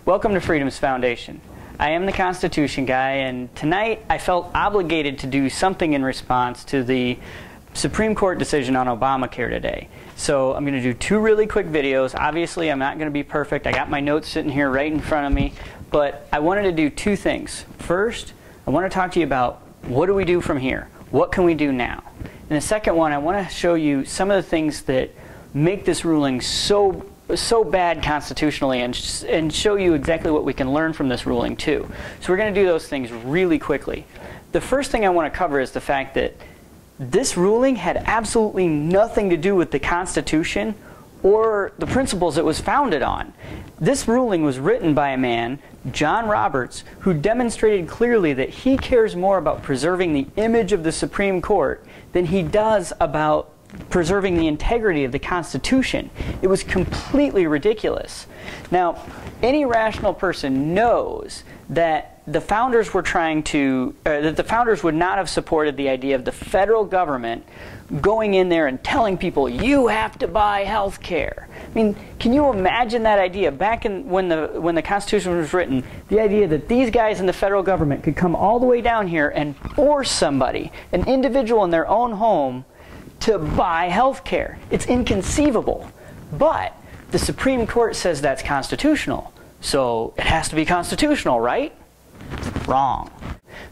Welcome to Freedom's Foundation. I am the Constitution guy, and tonight I felt obligated to do something in response to the Supreme Court decision on Obamacare today. So I'm going to do two really quick videos. Obviously, I'm not going to be perfect. I got my notes sitting here right in front of me, but I wanted to do two things. First, I want to talk to you about what do we do from here? What can we do now? And the second one, I want to show you some of the things that make this ruling so bad constitutionally, and show you exactly what we can learn from this ruling too. So we're going to do those things really quickly. The first thing I want to cover is the fact that this ruling had absolutely nothing to do with the Constitution or the principles it was founded on. This ruling was written by a man, John Roberts, who demonstrated clearly that he cares more about preserving the image of the Supreme Court than he does about preserving the integrity of the Constitution. It was completely ridiculous. Now, any rational person knows that the founders were trying to, that the founders would not have supported the idea of the federal government going in there and telling people, you have to buy health care. I mean, can you imagine that idea? Back in when the Constitution was written, the idea that these guys in the federal government could come all the way down here and force somebody, an individual in their own home, to buy health care. It's inconceivable. But the Supreme Court says that's constitutional. So it has to be constitutional, right? Wrong.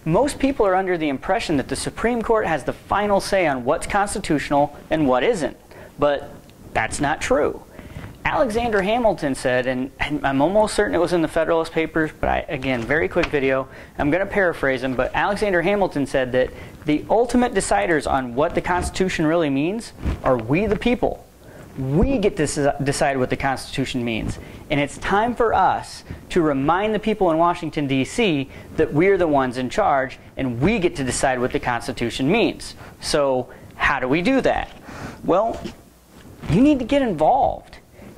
Most people are under the impression that the Supreme Court has the final say on what's constitutional and what isn't. But that's not true. Alexander Hamilton said, and I'm almost certain it was in the Federalist Papers, but again, very quick video. I'm going to paraphrase him, but Alexander Hamilton said that the ultimate deciders on what the Constitution really means are we the people. We get to decide what the Constitution means. And it's time for us to remind the people in Washington, D.C. that we're the ones in charge and we get to decide what the Constitution means. So how do we do that? Well, you need to get involved.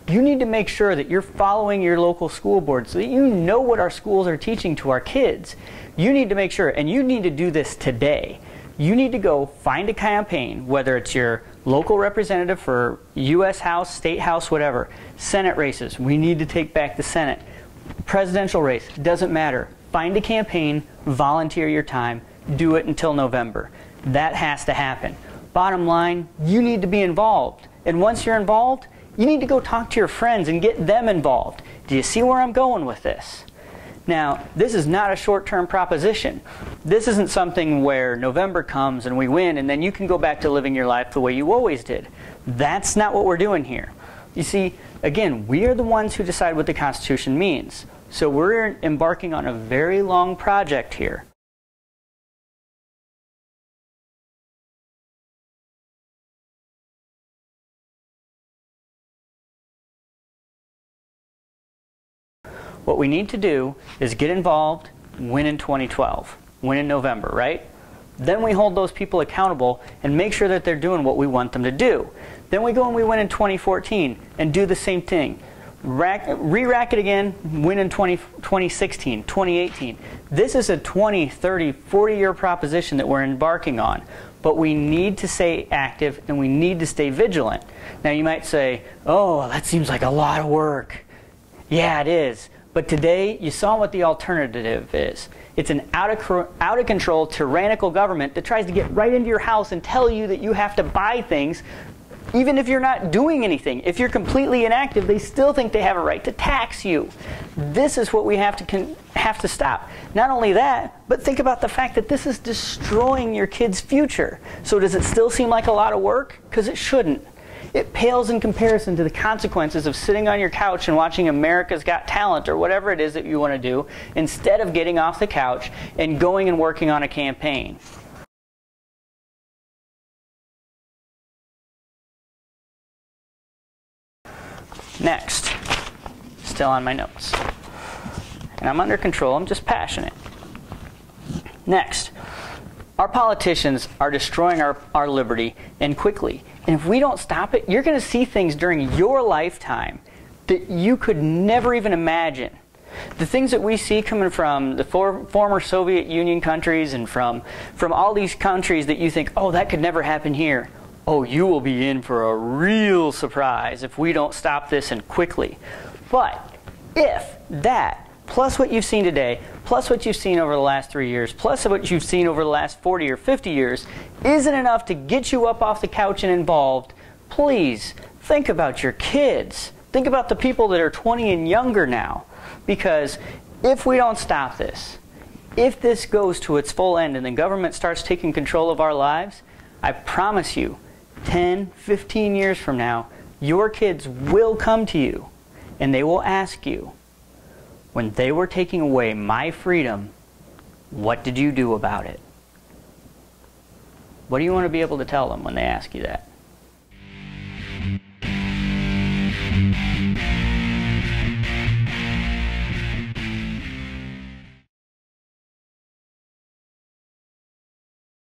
You need to make sure that you're following your local school board so that you know what our schools are teaching to our kids. You need to make sure, and you need to do this today. You need to go find a campaign, whether it's your local representative for U.S. House, State House, whatever. Senate races, we need to take back the Senate. Presidential race, doesn't matter. Find a campaign, volunteer your time, do it until November. That has to happen. Bottom line, you need to be involved. And once you're involved, you need to go talk to your friends and get them involved. Do you see where I'm going with this? Now, this is not a short-term proposition. This isn't something where November comes and we win and then you can go back to living your life the way you always did. That's not what we're doing here. You see, again, we are the ones who decide what the Constitution means. So we're embarking on a very long project here. What we need to do is get involved, win in 2012, win in November, right? Then we hold those people accountable and make sure that they're doing what we want them to do. Then we go and we win in 2014 and do the same thing. Re-rack it again, win in 2016, 2018. This is a 20, 30, 40-year proposition that we're embarking on. But we need to stay active and we need to stay vigilant. Now you might say, oh, that seems like a lot of work. Yeah, it is. But today, you saw what the alternative is. It's an out-of-control, tyrannical government that tries to get right into your house and tell you that you have to buy things, even if you're not doing anything. If you're completely inactive, they still think they have a right to tax you. This is what we have to stop. Not only that, but think about the fact that this is destroying your kids' future. So does it still seem like a lot of work? Because it shouldn't. It pales in comparison to the consequences of sitting on your couch and watching America's Got Talent or whatever it is that you want to do instead of getting off the couch and going and working on a campaign. Next, still on my notes. And I'm under control, I'm just passionate. Next, our politicians are destroying our liberty, and quickly. And if we don't stop it, you're going to see things during your lifetime that you could never even imagine. The things that we see coming from the former Soviet Union countries and from all these countries that you think, oh, that could never happen here. Oh, you will be in for a real surprise if we don't stop this and quickly. But if that plus what you've seen today, plus what you've seen over the last 3 years, plus what you've seen over the last 40 or 50 years, isn't enough to get you up off the couch and involved, please think about your kids. Think about the people that are 20 and younger now. Because if we don't stop this, if this goes to its full end and the government starts taking control of our lives, I promise you, 10, 15 years from now, your kids will come to you and they will ask you, when they were taking away my freedom, what did you do about it? What do you want to be able to tell them when they ask you that?